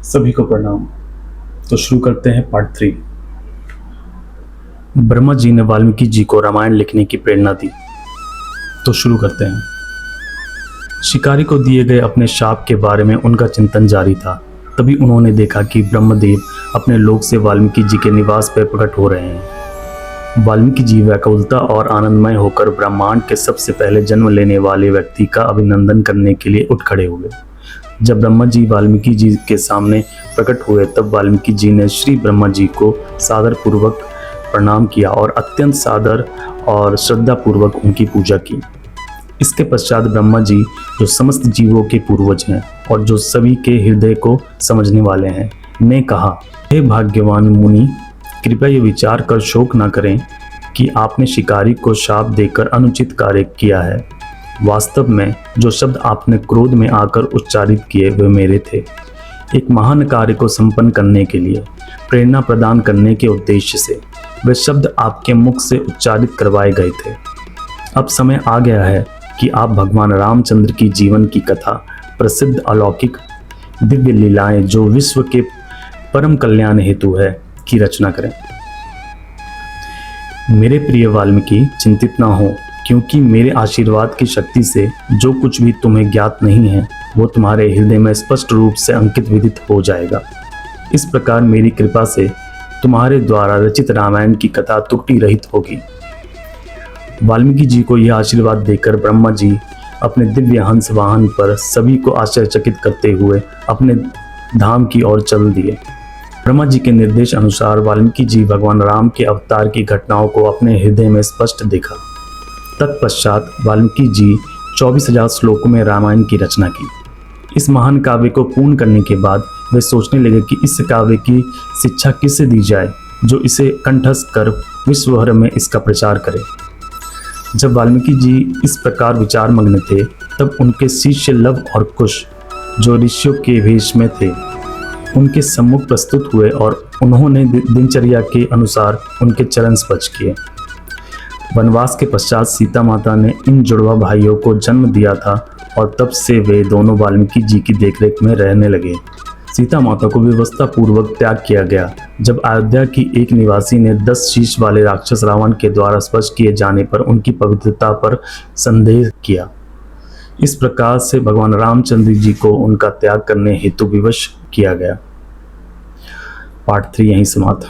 सभी को प्रणाम। तो शुरू करते हैं पार्ट 3। ब्रह्मा जी ने वाल्मीकि जी को रामायण लिखने की प्रेरणा दी। तो शुरू करते हैं। शिकारी को दिए गए अपने शाप के बारे में उनका चिंतन जारी था। तभी उन्होंने देखा कि ब्रह्मदेव अपने लोक से वाल्मीकि जी के निवास पर प्रकट हो रहे हैं। वाल्मीकि जी व्याकुलता और आनंदमय होकर ब्रह्मांड के सबसे पहले जन्म लेने वाले व्यक्ति का अभिनंदन करने के लिए उठ खड़े हुए। जब ब्रह्मा जी वाल्मीकि जी के सामने प्रकट हुए तब वाल्मीकि जी ने श्री ब्रह्मा जी को सादर पूर्वक प्रणाम किया और अत्यंत सादर और श्रद्धा पूर्वक उनकी पूजा की। इसके पश्चात ब्रह्मा जी, जो समस्त जीवों के पूर्वज हैं और जो सभी के हृदय को समझने वाले हैं, ने कहा, हे भाग्यवान मुनि, कृपया ये विचार कर शोक न करें कि आपने शिकारी को शाप देकर अनुचित कार्य किया है। वास्तव में जो शब्द आपने क्रोध में आकर उच्चारित किए वे मेरे थे। एक महान कार्य को संपन्न करने के लिए प्रेरणा प्रदान करने के उद्देश्य से वे शब्द आपके मुख से उच्चारित करवाए गए थे। अब समय आ गया है कि आप भगवान रामचंद्र की जीवन की कथा, प्रसिद्ध अलौकिक दिव्य लीलाएं जो विश्व के परम कल्याण हेतु है, की रचना करें। मेरे प्रिय वाल्मीकि, चिंतित ना हो, क्योंकि मेरे आशीर्वाद की शक्ति से जो कुछ भी तुम्हें ज्ञात नहीं है वो तुम्हारे हृदय में स्पष्ट रूप से अंकित विदित हो जाएगा। इस प्रकार मेरी कृपा से तुम्हारे द्वारा रचित रामायण की कथा त्रुटि रहित होगी। वाल्मीकि जी को यह आशीर्वाद देकर ब्रह्मा जी अपने दिव्य हंस वाहन पर सभी को आश्चर्यचकित करते हुए अपने धाम की ओर चल दिए। ब्रह्मा जी के निर्देश अनुसार वाल्मीकि जी भगवान राम के अवतार की घटनाओं को अपने हृदय में स्पष्ट देखा। तत्पश्चात वाल्मीकि जी 24,000 श्लोकों में रामायण की रचना की। इस महान काव्य को पूर्ण करने के बाद वे सोचने लगे कि इस काव्य की शिक्षा किसे दी जाए जो इसे कंठस्थ कर विश्व भर में इसका प्रचार करे। जब वाल्मीकि जी इस प्रकार विचार मग्न थे तब उनके शिष्य लव और कुश, जो ऋषियों के वेश में थे, उनके सम्मुख प्रस्तुत हुए और उन्होंने दिनचर्या के अनुसार उनके चरण स्पर्श किए। वनवास के पश्चात सीता माता ने इन जुड़वा भाइयों को जन्म दिया था और तब से वे दोनों वाल्मीकि जी की देखरेख में रहने लगे। सीता माता को व्यवस्था पूर्वक त्याग किया गया। जब अयोध्या की एक निवासी ने 10 शीश वाले राक्षस रावण के द्वारा स्पर्श किए जाने पर उनकी पवित्रता पर संदेह किया। इस प्रकार से भगवान रामचंद्र जी को उनका त्याग करने हेतु विवश किया गया। पार्ट 3 यहीं समाप्त।